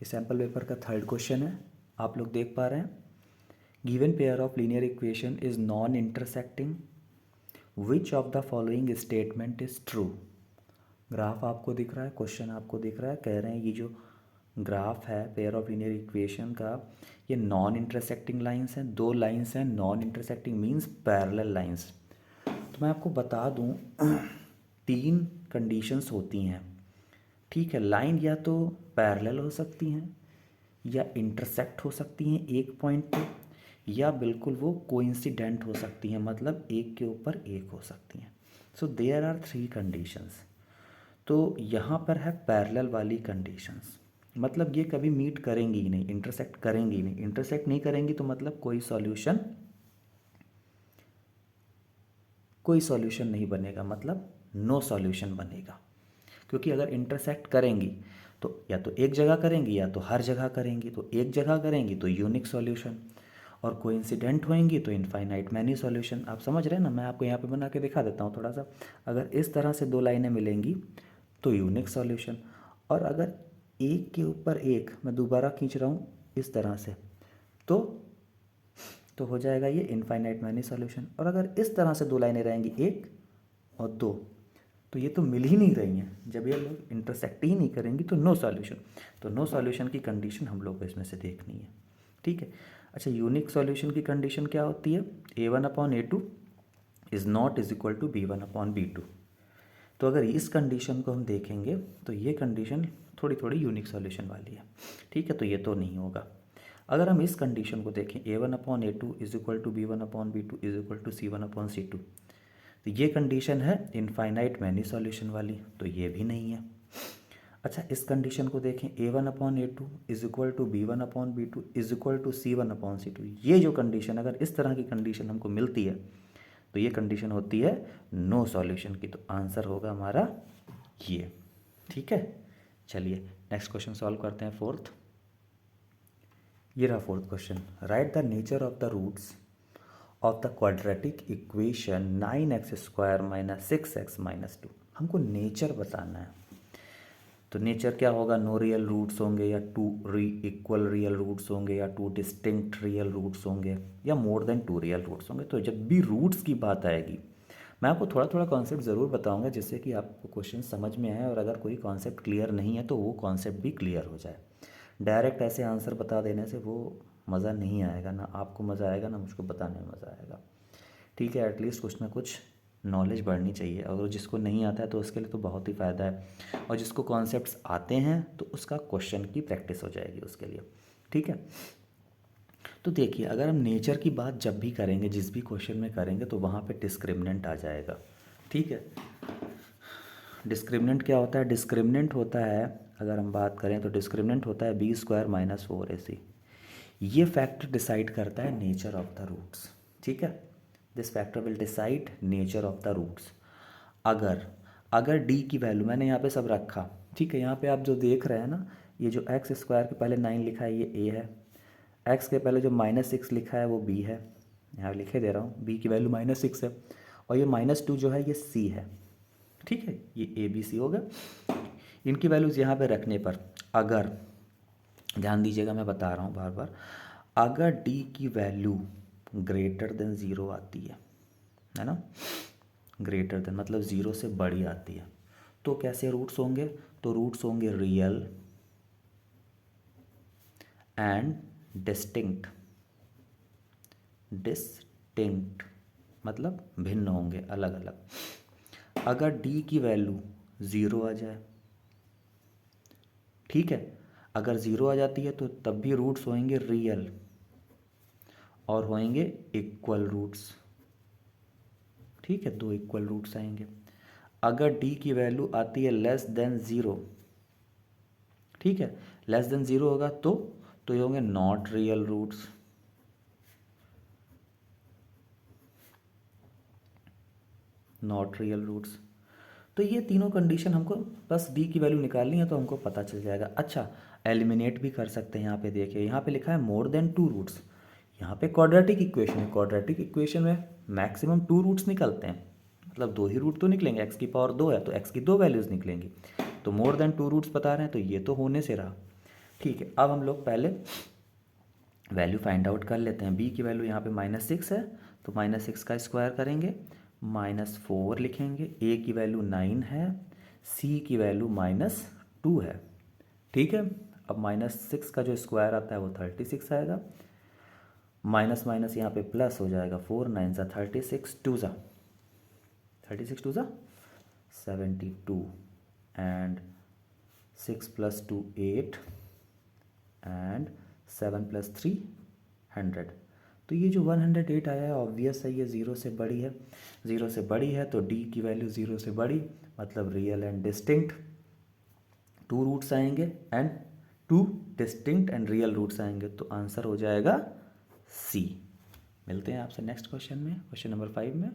ये sample paper का third question है, आप लोग देख पा रहे हैं। Given pair of linear equation is non intersecting, which of the following statement is true. Graph आपको दिख रहा है, क्वेश्चन आपको दिख रहा है, कह रहे हैं ये जो ग्राफ है पेयर ऑफ लीनियर इक्वेशन का, ये नॉन इंटरसेक्टिंग लाइंस हैं, दो लाइंस हैं। Non intersecting means parallel lines. तो मैं आपको बता दूं तीन कंडीशंस होती हैं, ठीक है। लाइन या तो पैरेलल हो सकती हैं, या इंटरसेक्ट हो सकती हैं एक पॉइंट पे, या बिल्कुल वो कोइंसिडेंट हो सकती हैं, मतलब एक के ऊपर एक हो सकती हैं। So there are three conditions. तो यहाँ पर है पैरेलल वाली कंडीशंस, मतलब ये कभी मीट करेंगी ही नहीं, इंटरसेक्ट करेंगी ही नहीं। इंटरसेक्ट नहीं करेंगी तो मतलब कोई सॉल्यूशन नहीं बनेगा, मतलब नो सॉल्यूशन बनेगा। क्योंकि अगर इंटरसेक्ट करेंगी तो या तो एक जगह करेंगी या तो हर जगह करेंगी। तो एक जगह करेंगी तो यूनिक सॉल्यूशन, और कोइंसिडेंट होएंगी तो इनफाइनाइट मैनी सॉल्यूशन। आप समझ रहे हैं ना, मैं आपको यहाँ पे बना के दिखा देता हूँ थोड़ा सा। अगर इस तरह से दो लाइनें मिलेंगी तो यूनिक सॉल्यूशन, और अगर एक के ऊपर एक मैं दोबारा खींच रहा हूँ इस तरह से तो हो जाएगा ये इनफाइनाइट मैनी सॉल्यूशन। और अगर इस तरह से दो लाइनें रहेंगी एक और दो, तो ये तो मिल ही नहीं रही हैं। जब ये लोग इंटरसेक्ट ही नहीं करेंगी तो नो सॉल्यूशन। तो नो सॉल्यूशन की कंडीशन हम लोग को इसमें से देखनी है, ठीक है। अच्छा, यूनिक सॉल्यूशन की कंडीशन क्या होती है? A1/A2 is not is equal to B1/B2। तो अगर इस कंडीशन को हम देखेंगे तो ये कंडीशन थोड़ी थोड़ी यूनिक सॉल्यूशन वाली है, ठीक है। तो ये तो नहीं होगा। अगर हम इस कंडीशन को देखें A1/A2 is equal to B1/B2 is equal to C1/C2, तो ये कंडीशन है इनफाइनाइट मैनी सॉल्यूशन वाली, तो ये भी नहीं है। अच्छा, इस कंडीशन को देखें A1/A2 is equal to B1/B2 is equal to C1/C2। ये जो कंडीशन, अगर इस तरह की कंडीशन हमको मिलती है तो ये कंडीशन होती है नो सॉल्यूशन की। तो आंसर होगा हमारा ये, ठीक है। चलिए नेक्स्ट क्वेश्चन सॉल्व करते हैं, फोर्थ। ये रहा fourth question. Write the nature of the roots of the quadratic equation 9x² - 6x - 2। हमको नेचर बताना है। तो नेचर क्या होगा? नो रियल रूट्स होंगे, या टू इक्वल रियल रूट्स होंगे, या टू डिस्टिंक्ट रियल रूट्स होंगे, या more than two real roots होंगे। तो जब भी रूट्स की बात आएगी मैं आपको थोड़ा थोड़ा कॉन्सेप्ट ज़रूर बताऊंगा, जिससे कि आपको क्वेश्चन समझ में आए, और अगर कोई कॉन्सेप्ट क्लियर नहीं है तो वो कॉन्सेप्ट भी क्लियर हो जाए। डायरेक्ट ऐसे आंसर बता देने से वो मज़ा नहीं आएगा, ना आपको मज़ा आएगा ना मुझको बताने में मज़ा आएगा, ठीक है। एटलीस्ट कुछ ना कुछ नॉलेज बढ़नी चाहिए, अगर जिसको नहीं आता है तो उसके लिए तो बहुत ही फ़ायदा है, और जिसको कॉन्सेप्ट्स आते हैं तो उसका क्वेश्चन की प्रैक्टिस हो जाएगी उसके लिए, ठीक है। तो देखिए, अगर हम नेचर की बात जब भी करेंगे, जिस भी क्वेश्चन में करेंगे, तो वहाँ पे डिस्क्रिमिनेंट आ जाएगा, ठीक है। डिस्क्रिमिनेंट क्या होता है? डिस्क्रिमिनेंट होता है, अगर हम बात करें तो डिस्क्रिमिनेंट होता है B² - 4AC। ये फैक्टर डिसाइड करता है नेचर ऑफ द रूट्स, ठीक है। This factor will decide nature of the roots. अगर अगर डी की वैल्यू, मैंने यहाँ पे सब रखा, ठीक है। यहाँ पे आप जो देख रहे हैं ना, ये जो x² के पहले 9 लिखा है ये A है, x के पहले जो -6 लिखा है वो B है, यहाँ लिखे दे रहा हूँ, B की वैल्यू -6 है, और ये -2 जो है ये C है, ठीक है। ये ABC हो गया। इनकी वैल्यूज़ यहाँ पे रखने पर, अगर ध्यान दीजिएगा मैं बता रहा हूँ बार बार, अगर D की वैल्यू ग्रेटर देन 0 आती है ना, ग्रेटर देन मतलब 0 से बड़ी आती है, तो कैसे रूट्स होंगे? तो रूट्स होंगे रियल एंड डिस्टिंक्ट। डिस्टिंक्ट मतलब भिन्न होंगे, अलग अलग। अगर D की वैल्यू 0 आ जाए, ठीक है, अगर 0 आ जाती है तो तब भी रूट्स होंगे रियल और होंगे इक्वल रूट्स, ठीक है। दो इक्वल रूट्स आएंगे। अगर D की वैल्यू आती है लेस देन 0, ठीक है, लेस देन 0 होगा तो ये होंगे not real roots, not real roots. तो ये तीनों कंडीशन हमको बस D की वैल्यू निकालनी है तो हमको पता चल जाएगा। अच्छा, एलिमिनेट भी कर सकते हैं। यहाँ पे देखिए, यहाँ पे लिखा है मोर देन 2 रूट्स। यहाँ पे क्वाड्रेटिक इक्वेशन है, क्वाड्रेटिक इक्वेशन में मैक्सिमम 2 रूट्स निकलते हैं, मतलब 2 ही रूट तो निकलेंगे। x की पावर 2 है तो x की 2 वैल्यूज़ निकलेंगी। तो मोर देन 2 रूट्स बता रहे हैं तो ये तो होने से रहा। ठीक है, अब हम लोग पहले वैल्यू फाइंड आउट कर लेते हैं। बी की वैल्यू यहाँ पे -6 है, तो -6 का स्क्वायर करेंगे, -4 लिखेंगे। ए की वैल्यू 9 है, सी की वैल्यू -2 है। ठीक है, अब -6 का जो स्क्वायर आता है वो 36 आएगा, माइनस माइनस यहाँ पे प्लस हो जाएगा, 4 9 सा 36 2 सा 72 एंड 6 + 2 8 एंड 7 + 3 100। तो ये जो 108 आया है ऑब्वियस है ये ज़ीरो से बड़ी है, ज़ीरो से बड़ी है तो डी की वैल्यू ज़ीरो से बड़ी, मतलब रियल एंड डिस्टिंक्ट। 2 रूट्स आएंगे and 2 distinct and real roots आएंगे, तो आंसर हो जाएगा सी। मिलते हैं आपसे नेक्स्ट क्वेश्चन में, क्वेश्चन नंबर 5 में।